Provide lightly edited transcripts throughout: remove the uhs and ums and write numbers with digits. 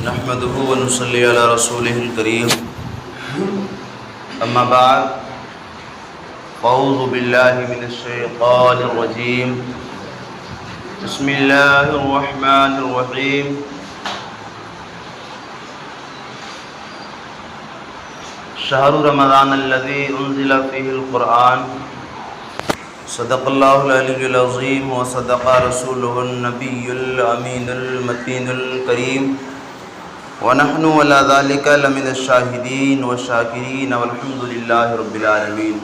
نحمده ونصلي على رسوله الكريم اما بعد اعوذ باللہ من الشیطان الرجیم بسم اللہ الرحمن الرحیم شہر رمضان الذی انزل فیہ القرآن صدق اللہ العلی العظیم وصدق رسولہ النبی الامین المتین الکریم ونحن على ذلك لمن الشاہدین والشاکرین والحمد للہ رب العالمین۔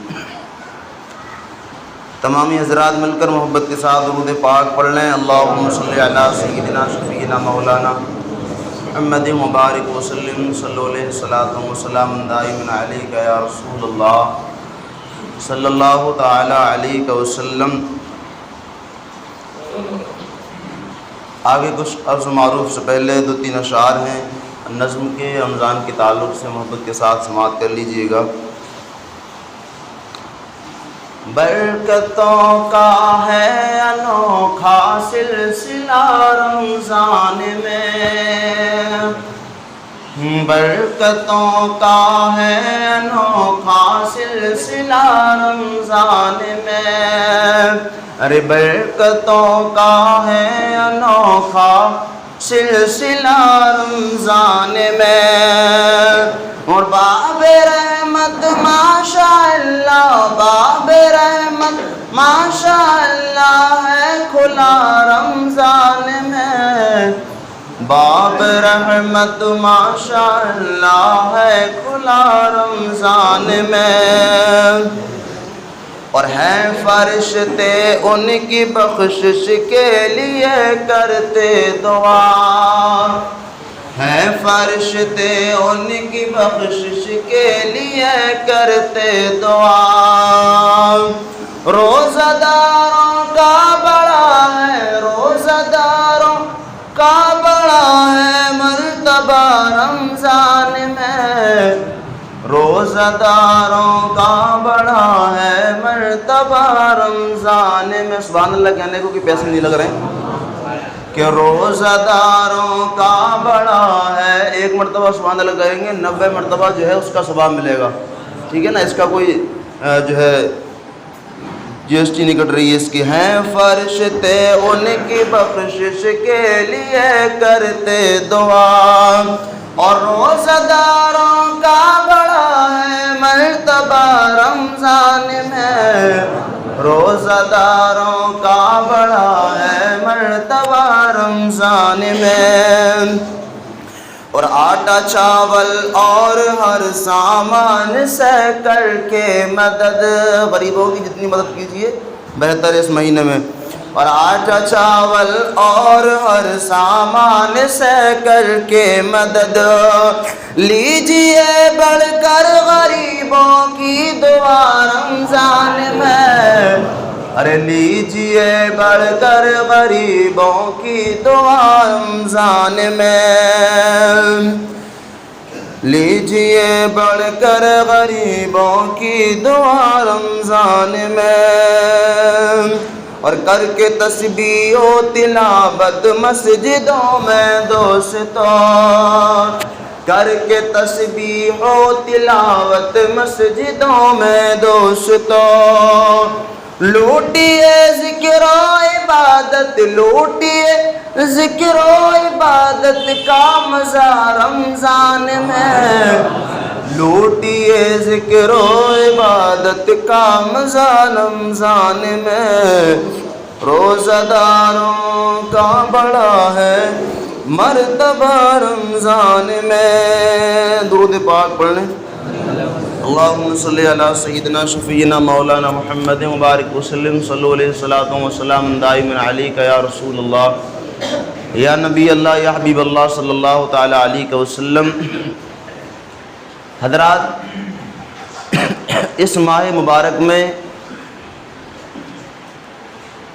تمامی حضرات مل کر محبت کے ساتھ درود پاک پڑھ لیں۔ اللہم صلی علی سیدنا شفیعنا مولانا محمد مبارک وسلم صلی علیہ الصلاۃ والسلام دائما علیک یا رسول اللہ صلی اللہ تعالی علیہ وسلم۔ آگے کچھ عرض معروف سے پہلے دو تین اشعار ہیں نظم کے رمضان کے تعلق سے، محبت کے ساتھ سماعت کر لیجئے گا۔ برکتوں کا ہے انوکھا سلسلہ رمضان میں، برکتوں کا ہے انوکھا سلسلہ رمضان میں، ارے برکتوں کا ہے انوکھا سلسلہ رمضان میں، اور باب رحمت ماشاء اللہ، باب رحمت ماشاء اللہ ہے کھلا رمضان میں، باب رحمت ماشاء اللہ ہے کھلا رمضان میں، اور ہیں فرشتے ان کی بخشش کے لیے کرتے دعا، ہیں فرشتے ان کی بخشش کے لیے کرتے دعا، روزہ داروں کا بڑا ہے، روزہ داروں کا بڑا ہے مرتبہ رمضان میں، روزہ داروں کا بڑا ہے مرتبہ رمضان میں۔ سبحان اللہ کہنے کو کہ پیسے نہیں لگ رہے ہیں کہ روزہ داروں کا بڑا ہے، ایک مرتبہ سبحان اللہ کہیں گے 90 مرتبہ جو ہے اس کا ثواب ملے گا، ٹھیک ہے نا، اس کا کوئی جو ہے جی ایس ٹی نہیں کٹ رہی ہے اس کی۔ ہیں فرشتے ان کی بخشش کے لیے کرتے دعا، اور روزہ داروں کا بڑا ہے مرتبہ رمضان میں، روزہ داروں کا بڑا ہے مرتبہ رمضان میں، اور آٹا چاول اور ہر سامان سہ کر کے مدد، غریبوں کی جتنی مدد کیجیے بہتر ہے اس مہینے میں، اور آٹا چاول اور ہر سامان سہ کر کے مدد لیجئے بڑھ کر غریبوں کی دعا رمضان میں، ارے لیجئے بڑھ کر غریبوں کی دعا رمضان میں، لیجئے بڑھ کر غریبوں کی دعا رمضان میں، اور کر کے تسبیح و تلاوت مسجدوں میں دوستوں، کر کے تسبیح و تلاوت مسجدوں میں دوستوں، لوٹیے ذکر و عبادت، لوٹیے ذکر و عبادت کا مزہ رمضان میں، لوٹیے ذکر و عبادت کا مزہ رمضان میں، روزہ داروں کا بڑا ہے مرتبہ رمضان میں۔ درود پاک پڑھیں۔ اللہم صلی علی سیدنا شفیعنا مولانا محمد مبارک وسلم صلی علیہ الصلاۃ والسلام دائما علیک یا رسول اللہ یا نبی اللہ یا حبیب اللہ صلی اللہ تعالی علیہ وسلم۔ حضرات، اس ماہ مبارک میں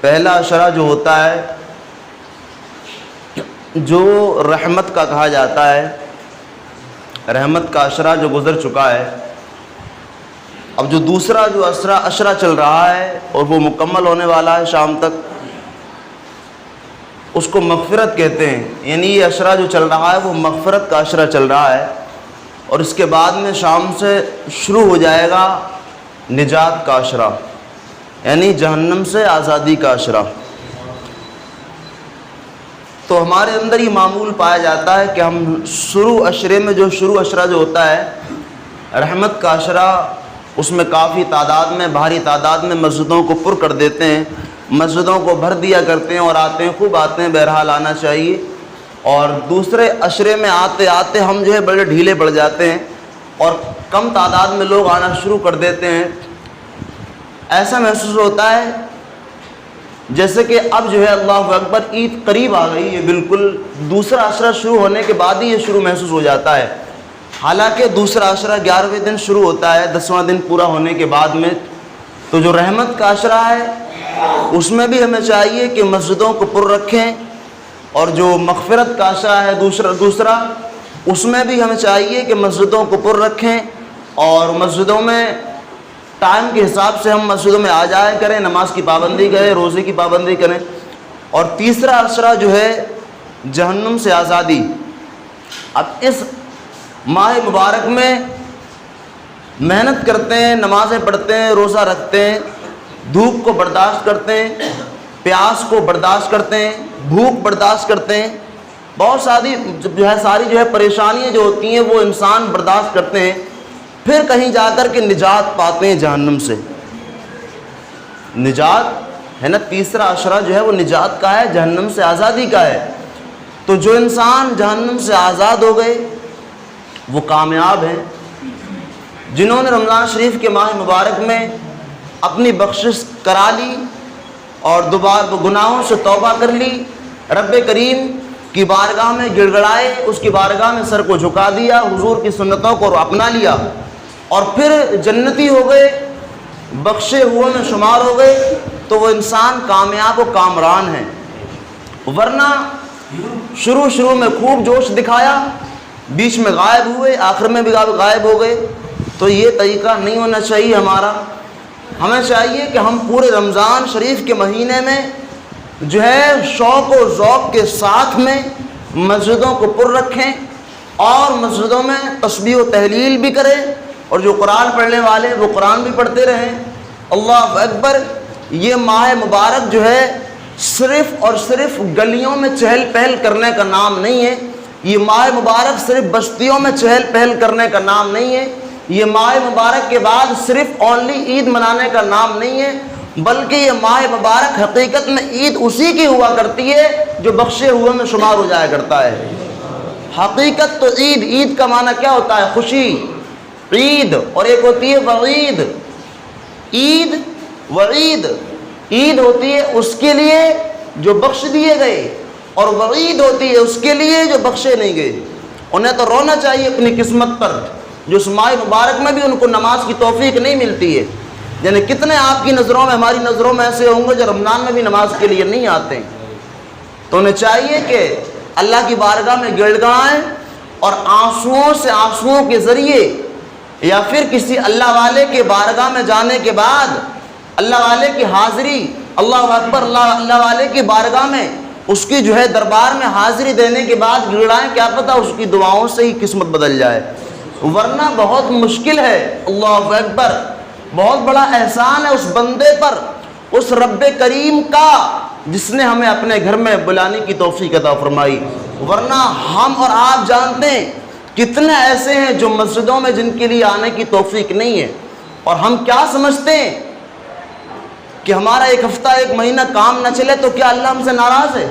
پہلا عشرہ جو ہوتا ہے جو رحمت کا کہا جاتا ہے، رحمت کا عشرہ جو گزر چکا ہے، اب جو دوسرا جو عشرہ چل رہا ہے اور وہ مکمل ہونے والا ہے شام تک، اس کو مغفرت کہتے ہیں. یعنی یہ عشرہ جو چل رہا ہے وہ مغفرت کا عشرہ چل رہا ہے. اور اس کے بعد میں شام سے شروع ہو جائے گا نجات کا عشرہ، یعنی جہنم سے آزادی کا عشرہ. تو ہمارے اندر یہ معمول پایا جاتا ہے کہ ہم شروع عشرے میں جو شروع عشرہ جو ہوتا ہے رحمت کا عشرہ، اس میں کافی تعداد میں، بھاری تعداد میں مسجدوں کو پر کر دیتے ہیں، مسجدوں کو بھر دیا کرتے ہیں اور آتے ہیں، خوب آتے ہیں، بہرحال آنا چاہیے. اور دوسرے عشرے میں آتے آتے ہم جو ہے بڑے ڈھیلے پڑ جاتے ہیں اور کم تعداد میں لوگ آنا شروع کر دیتے ہیں. ایسا محسوس ہوتا ہے جیسے کہ اب جو ہے اللہ اکبر عید قریب آ گئی ہے. بالکل دوسرا عشرہ شروع ہونے کے بعد ہی یہ شروع محسوس ہو جاتا ہے. حالانکہ دوسرا عشرہ 11ویں دن شروع ہوتا ہے، 10واں دن پورا ہونے کے بعد میں. تو جو رحمت کا عشرہ ہے اس میں بھی ہمیں چاہیے کہ مسجدوں کو پر رکھیں، اور جو مغفرت کا عشرہ ہے دوسرا اس میں بھی ہمیں چاہیے کہ مسجدوں کو پر رکھیں اور مسجدوں میں ٹائم کے حساب سے ہم مسجدوں میں آ جایا کریں، نماز کی پابندی کریں، روزے کی پابندی کریں. اور تیسرا عشرہ جو ہے جہنم سے آزادی. اب اس ماہ مبارک میں محنت کرتے ہیں، نمازیں پڑھتے ہیں، روزہ رکھتے ہیں، دھوپ کو برداشت کرتے ہیں، پیاس کو برداشت کرتے ہیں، بھوک برداشت کرتے ہیں، بہت ساری جو ہے پریشانیاں جو ہوتی ہیں وہ انسان برداشت کرتے ہیں. پھر کہیں جا کر کے نجات پاتے ہیں جہنم سے. نجات ہے نا، تیسرا عشرہ جو ہے وہ نجات کا ہے، جہنم سے آزادی کا ہے. تو جو انسان جہنم سے آزاد ہو گئے وہ کامیاب ہیں. جنہوں نے رمضان شریف کے ماہ مبارک میں اپنی بخشش کرا لی اور دوبارہ گناہوں سے توبہ کر لی، رب کریم کی بارگاہ میں گڑ گڑائے، اس کی بارگاہ میں سر کو جھکا دیا، حضور کی سنتوں کو اپنا لیا اور پھر جنتی ہو گئے، بخشے ہوئے میں شمار ہو گئے، تو وہ انسان کامیاب و کامران ہے. ورنہ شروع میں خوب جوش دکھایا، بیچ میں غائب ہوئے، آخر میں بھی غائب ہو گئے، تو یہ طریقہ نہیں ہونا چاہیے ہمارا. ہمیں چاہیے کہ ہم پورے رمضان شریف کے مہینے میں جو ہے شوق و ذوق کے ساتھ میں مسجدوں کو پر رکھیں اور مسجدوں میں تسبیح و تحلیل بھی کریں، اور جو قرآن پڑھنے والے وہ قرآن بھی پڑھتے رہیں. اللہ اکبر. یہ ماہ مبارک جو ہے صرف اور صرف گلیوں میں چہل پہل کرنے کا نام نہیں ہے. یہ ماہ مبارک صرف بستیوں میں چہل پہل کرنے کا نام نہیں ہے. یہ ماہ مبارک کے بعد صرف اونلی عید منانے کا نام نہیں ہے، بلکہ یہ ماہ مبارک حقیقت میں عید اسی کی ہوا کرتی ہے جو بخشے ہوئے میں شمار ہو جایا کرتا ہے. حقیقت تو عید کا معنی کیا ہوتا ہے؟ خوشی. عید اور ایک ہوتی ہے وعید. عید وعید. عید ہوتی ہے اس کے لیے جو بخش دیے گئے اور وعید ہوتی ہے اس کے لیے جو بخشے نہیں گئے. انہیں تو رونا چاہیے اپنی قسمت پر جو اس ماہ مبارک میں بھی ان کو نماز کی توفیق نہیں ملتی ہے. یعنی کتنے آپ کی نظروں میں، ہماری نظروں میں ایسے ہوں گے جو رمضان میں بھی نماز کے لیے نہیں آتے ہیں. تو انہیں چاہیے کہ اللہ کی بارگاہ میں گڑ گڑائیں اور آنسوؤں کے ذریعے یا پھر کسی اللہ والے کے بارگاہ میں جانے کے بعد اللہ والے کی حاضری، اللہ اکبر، اللہ والے کی بارگاہ میں اس کی جو ہے دربار میں حاضری دینے کے بعد گڑائیں، کیا پتہ اس کی دعاؤں سے ہی قسمت بدل جائے. ورنہ بہت مشکل ہے. اللہ اکبر. بہت بڑا احسان ہے اس بندے پر، اس رب کریم کا جس نے ہمیں اپنے گھر میں بلانے کی توفیق عطا فرمائی. ورنہ ہم اور آپ جانتے ہیں کتنے ایسے ہیں جو مسجدوں میں جن کے لیے آنے کی توفیق نہیں ہے، اور ہم کیا سمجھتے ہیں کہ ہمارا ایک ہفتہ ایک مہینہ کام نہ چلے تو کیا اللہ ہم سے ناراض ہے؟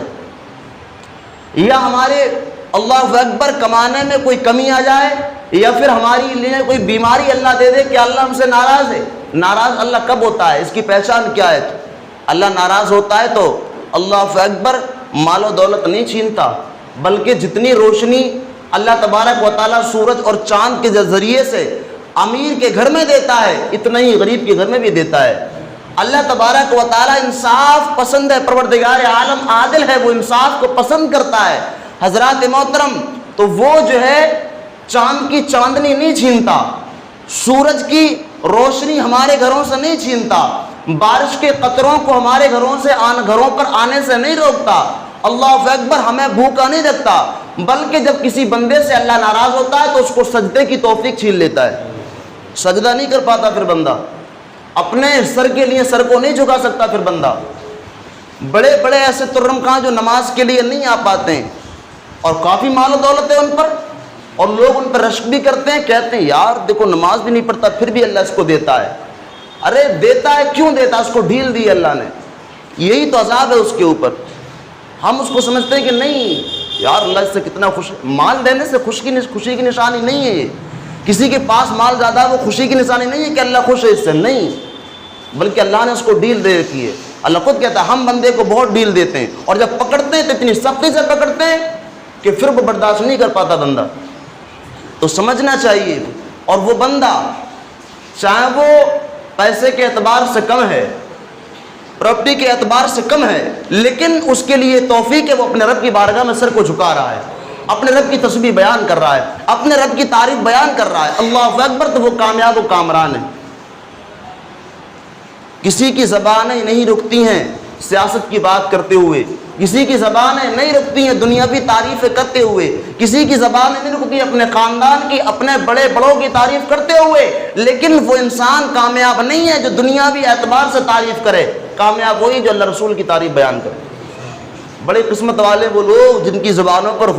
یا ہمارے اللہ اکبر کمانے میں کوئی کمی آ جائے یا پھر ہماری لیے کوئی بیماری اللہ دے دے کہ اللہ ہم سے ناراض ہے؟ ناراض اللہ کب ہوتا ہے؟ اس کی پہچان کیا ہے؟ اللہ ناراض ہوتا ہے تو اللہ اکبر مال و دولت نہیں چھینتا، بلکہ جتنی روشنی اللہ تبارک و تعالیٰ سورج اور چاند کے ذریعے سے امیر کے گھر میں دیتا ہے اتنا ہی غریب کے گھر میں بھی دیتا ہے. اللہ تبارک و تعالیٰ انصاف پسند ہے، پروردگار عالم عادل ہے، وہ انصاف کو پسند کرتا ہے. حضرات محترم، تو وہ جو ہے چاند کی چاندنی نہیں چھینتا، سورج کی روشنی ہمارے گھروں سے نہیں چھینتا، بارش کے قطروں کو ہمارے گھروں پر آنے سے نہیں روکتا، اللہ اکبر ہمیں بھوکا نہیں رکھتا، بلکہ جب کسی بندے سے اللہ ناراض ہوتا ہے تو اس کو سجدے کی توفیق چھین لیتا ہے، سجدہ نہیں کر پاتا پھر بندہ، اپنے سر کے لیے سر کو نہیں جھکا سکتا پھر بندہ۔ بڑے بڑے ایسے ترم خان جو نماز کے لیے نہیں آ پاتے ہیں اور کافی مال و دولت ہے ان پر، اور لوگ ان پر رشک بھی کرتے ہیں، کہتے ہیں یار دیکھو نماز بھی نہیں پڑھتا پھر بھی اللہ اس کو دیتا ہے۔ ارے دیتا ہے، کیوں دیتا ہے؟ اس کو ڈھیل دی اللہ نے، یہی تو عذاب ہے اس کے اوپر۔ ہم اس کو سمجھتے ہیں کہ نہیں یار اللہ اس سے کتنا خوش، مال دینے سے خوشی کی نشانی نہیں ہے یہ، کسی کے پاس مال زیادہ ہے وہ خوشی کی نشانی نہیں ہے کہ اللہ خوش ہے اس سے، نہیں، بلکہ اللہ نے اس کو ڈیل دے رکھی ہے۔ اللہ خود کہتا ہے ہم بندے کو بہت ڈیل دیتے ہیں، اور جب پکڑتے ہیں تو اتنی سختی سے پکڑتے ہیں کہ پھر وہ برداشت نہیں کر پاتا بندہ۔ تو سمجھنا چاہیے، اور وہ بندہ چاہے وہ پیسے کے اعتبار سے کم ہے، پراپرٹی کے اعتبار سے کم ہے، لیکن اس کے لیے توفیق ہے وہ اپنے رب کی بارگاہ میں سر کو جھکا رہا ہے، اپنے رب کی تسبیح بیان کر رہا ہے، اپنے رب کی تعریف بیان کر رہا ہے، اللہ اکبر، تو وہ کامیاب و کامران ہے۔ کسی کی زبانیں نہیں رکتی ہیں سیاست کی بات کرتے ہوئے، کسی کی زبانیں نہیں رکتی ہیں دنیاوی تعریفیں کرتے ہوئے، کسی کی زبانیں نہیں رکتی اپنے خاندان کی، اپنے بڑے بڑوں کی تعریف کرتے ہوئے، لیکن وہ انسان کامیاب نہیں ہے جو دنیاوی اعتبار سے تعریف کرے، کامیاب وہی جو اللہ رسول کی تعریف بیان کرے۔ بڑے قسمت والے وہ لوگ جن کی زبانوں پر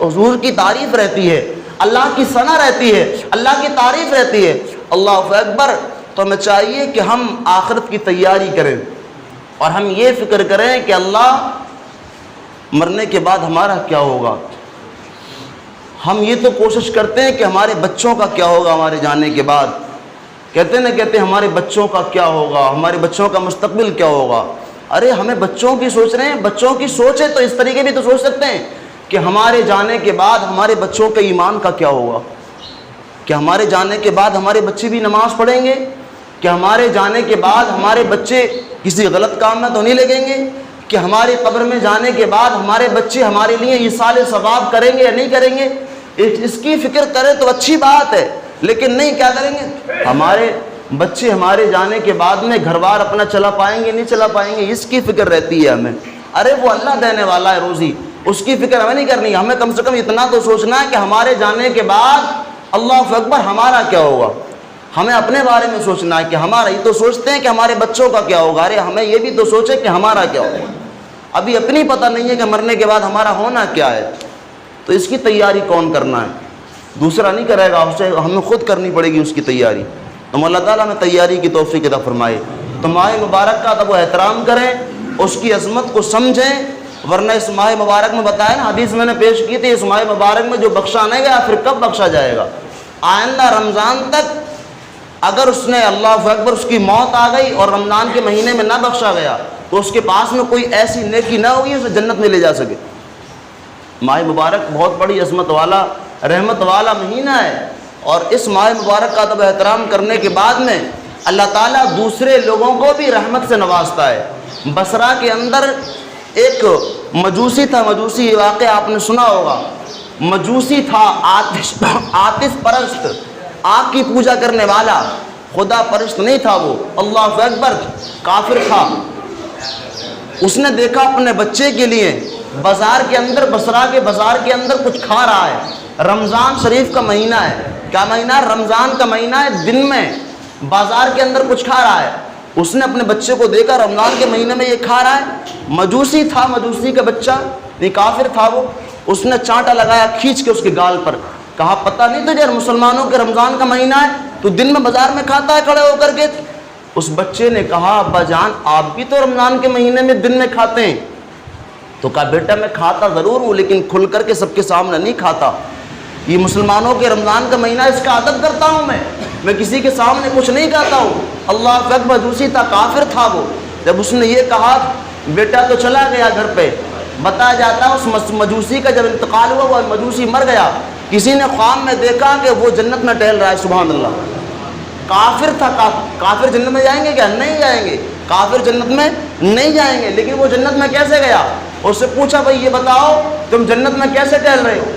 حضور کی تعریف رہتی ہے، اللہ کی ثنا رہتی ہے، اللہ کی تعریف رہتی ہے، اللہ اکبر۔ تو ہمیں چاہیے کہ ہم آخرت کی تیاری کریں، اور ہم یہ فکر کریں کہ اللہ مرنے کے بعد ہمارا کیا ہوگا۔ ہم یہ تو کوشش کرتے ہیں کہ ہمارے بچوں کا کیا ہوگا ہمارے جانے کے بعد، کہتے ہیں ہمارے بچوں کا کیا ہوگا، ہمارے بچوں کا مستقبل کیا ہوگا۔ ارے ہمیں بچوں کی سوچ رہے ہیں، بچوں کی سوچ ہے تو اس طریقے بھی تو سوچ سکتے ہیں کہ ہمارے جانے کے بعد ہمارے بچوں کے ایمان کا کیا ہوگا، کہ ہمارے جانے کے بعد ہمارے بچے بھی نماز پڑھیں گے، کہ ہمارے جانے کے بعد ہمارے بچے کسی غلط کام میں تو نہیں لگیں گے، کہ ہمارے قبر میں جانے کے بعد ہمارے بچے ہمارے لیے ایصال ثواب کریں گے یا نہیں کریں گے۔ اس کی فکر کریں تو اچھی بات ہے، لیکن نہیں کیا کریں گے، ہمارے بچے ہمارے جانے کے بعد میں گھر بار اپنا چلا پائیں گے نہیں چلا پائیں گے، اس کی فکر رہتی ہے ہمیں۔ ارے وہ اللہ دینے والا ہے روزی، اس کی فکر ہمیں نہیں کرنی، ہمیں کم سے کم اتنا تو سوچنا ہے کہ ہمارے جانے کے بعد اللہ اکبر ہمارا کیا ہوگا۔ ہمیں اپنے بارے میں سوچنا ہے کہ ہمارا، یہ تو سوچتے ہیں کہ ہمارے بچوں کا کیا ہوگا، ارے ہمیں یہ بھی تو سوچے کہ ہمارا کیا ہوگا۔ ابھی اپنی پتہ نہیں ہے کہ مرنے کے بعد ہمارا ہونا کیا ہے، تو اس کی تیاری کون کرنا ہے؟ دوسرا نہیں کرے گا، اسے ہمیں خود کرنی پڑے گی اس کی تیاری۔ تو اللہ تعالیٰ ہمیں تیاری کی توفیق عطا فرمائے۔ تو ماہ مبارک کا ادب و احترام کریں، اس کی عظمت کو سمجھیں، ورنہ اس ماہ مبارک میں بتایا نا، حدیث میں نے پیش کی تھی، اس ماہ مبارک میں جو بخشا نہیں گیا پھر کب بخشا جائے گا؟ آئندہ رمضان تک اگر اس نے اللہ اکبر اس کی موت آ گئی اور رمضان کے مہینے میں نہ بخشا گیا تو اس کے پاس میں کوئی ایسی نیکی نہ ہوگی اسے جنت میں لے جا سکے۔ ماہ مبارک بہت بڑی عظمت والا، رحمت والا مہینہ ہے، اور اس ماہ مبارک کا ادب احترام کرنے کے بعد میں اللہ تعالیٰ دوسرے لوگوں کو بھی رحمت سے نوازتا ہے۔ بصرہ کے اندر ایک مجوسی تھا، مجوسی، یہ واقعہ آپ نے سنا ہوگا، مجوسی تھا، آتش پرست، آگ کی پوجا کرنے والا، خدا پرست نہیں تھا وہ، اللہ اکبر، کافر تھا۔ اس نے دیکھا اپنے بچے کے لیے بازار کے اندر، بصرہ کے بازار کے اندر کچھ کھا رہا ہے، رمضان شریف کا مہینہ ہے، کیا مہینہ ہے؟ رمضان کا مہینہ ہے، دن میں بازار کے اندر کچھ کھا رہا ہے۔ اس نے اپنے بچے کو دیکھا رمضان کے مہینے میں یہ کھا رہا ہے، مجوسی تھا، مجوسی کا بچہ، نہیں کافر تھا وہ، اس نے چانٹا لگایا کھینچ کے اس کے گال پر، کہا پتہ نہیں تجھے مسلمانوں کے رمضان کا مہینہ ہے، تو دن میں بازار میں کھاتا ہے کھڑے ہو کر کے؟ اس بچے نے کہا ابا جان آپ بھی تو رمضان کے مہینے میں دن میں کھاتے ہیں۔ تو کہا بیٹا میں کھاتا ضرور ہوں لیکن کھل کر کے سب کے سامنے نہیں کھاتا، یہ مسلمانوں کے رمضان کا مہینہ، اس کا ادب کرتا ہوں میں کسی کے سامنے کچھ نہیں کھاتا ہوں۔ اللہ اکبر، مجوسی تھا، کافر تھا وہ۔ جب اس نے یہ کہا بیٹا تو چلا گیا گھر پہ، بتایا جاتا ہے اس مجوسی کا جب انتقال ہوا وہ مجوسی مر گیا، کسی نے خواب میں دیکھا کہ وہ جنت میں ٹہل رہا ہے، سبحان اللہ۔ کافر تھا، کافر جنت میں جائیں گے کیا؟ نہیں جائیں گے، کافر جنت میں نہیں جائیں گے، لیکن وہ جنت میں کیسے گیا؟ اس سے پوچھا بھائی یہ بتاؤ تم جنت میں کیسے ٹہل رہے ہو،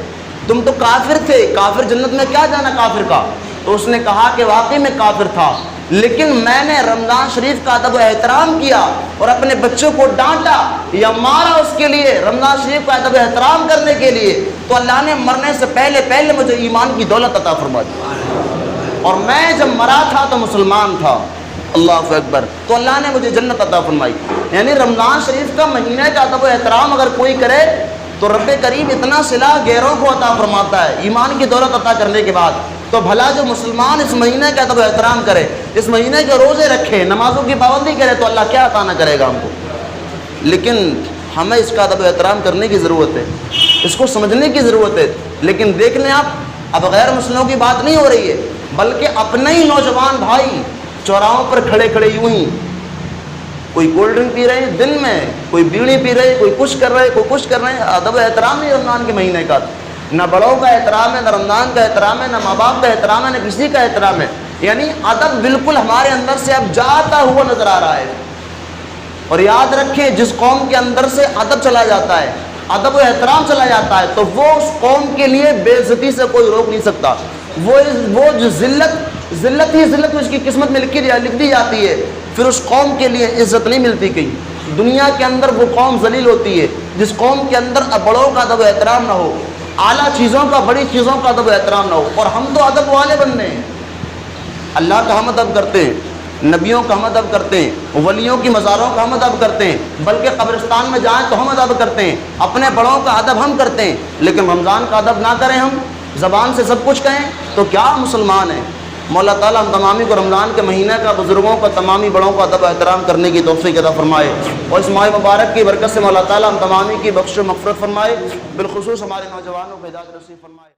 تم تو کافر تھے، کافر جنت میں کیا جانا کافر کا؟ تو اس نے کہا کہ واقعی میں کافر تھا، لیکن میں نے رمضان شریف کا ادب و احترام کیا اور اپنے بچوں کو ڈانٹا یا مارا اس کے لیے، رمضان شریف کا ادب و احترام کرنے کے لیے، تو اللہ نے مرنے سے پہلے مجھے ایمان کی دولت عطا فرما دی، اور میں جب مرا تھا تو مسلمان تھا، اللہ اکبر، تو اللہ نے مجھے جنت عطا فرمائی۔ یعنی رمضان شریف کا مہینے کا ادب و احترام اگر کوئی کرے تو رب کریم اتنا صلہ غیروں کو عطا فرماتا ہے ایمان کی دولت عطا کرنے کے بعد۔ تو بھلا جو مسلمان اس مہینے کا ادب و احترام کرے، اس مہینے کے روزے رکھے، نمازوں کی پابندی کرے، تو اللہ کیا عطا نہ کرے گا ہم کو۔ لیکن ہمیں اس کا ادب و احترام کرنے کی ضرورت ہے، اس کو سمجھنے کی ضرورت ہے۔ لیکن دیکھ لیں آپ، اب غیر مسلموں کی بات نہیں ہو رہی ہے، بلکہ اپنے ہی نوجوان بھائی چوراہوں پر کھڑے یوں ہی، کوئی کولڈ ڈرنک پی رہے ہیں دن میں، کوئی بیڑی پی رہے، کوئی کچھ کر رہے، کوئی کچھ کر رہے ہیں۔ ادب و احترام نہیں رمضان کے مہینے کا، نہ بڑوں کا احترام ہے، نہ رمضان کا احترام ہے، نہ ماں باپ کا احترام ہے، نہ کسی کا احترام ہے۔ یعنی ادب بالکل ہمارے اندر سے اب جاتا ہوا نظر آ رہا ہے۔ اور یاد رکھیں، جس قوم کے اندر سے ادب چلا جاتا ہے، ادب و احترام چلا جاتا ہے، تو وہ اس قوم کے لیے بے عزتی سے کوئی روک نہیں سکتا۔ وہ جو ذلت ہی اس کی قسمت میں لکھ دی جاتی ہے، پھر اس قوم کے لیے عزت نہیں ملتی کہیں۔ دنیا کے اندر وہ قوم ذلیل ہوتی ہے جس قوم کے اندر بڑوں کا ادب و احترام نہ ہو، اعلیٰ چیزوں کا، بڑی چیزوں کا ادب و احترام نہ ہو۔ اور ہم تو ادب والے بننے ہیں، اللہ کا ہم ادب کرتے ہیں، نبیوں کا ہم ادب کرتے ہیں، ولیوں کی مزاروں کا ہم ادب کرتے ہیں، بلکہ قبرستان میں جائیں تو ہم ادب کرتے ہیں، اپنے بڑوں کا ادب ہم کرتے ہیں۔ لیکن رمضان کا ادب نہ کریں، ہم زبان سے سب کچھ کہیں تو کیا مسلمان ہیں؟ مولا تعالیٰ ہم تمامی کو رمضان کے مہینے کا، بزرگوں کا، تمامی بڑوں کا ادب و احترام کرنے کی توفیق عطا فرمائے، اور اس ماہ مبارک کی برکت سے مولا تعالیٰ ہم تمامی کی بخش و مغفرت فرمائے، بالخصوص ہمارے نوجوانوں کو ہدایت نصیب فرمائے۔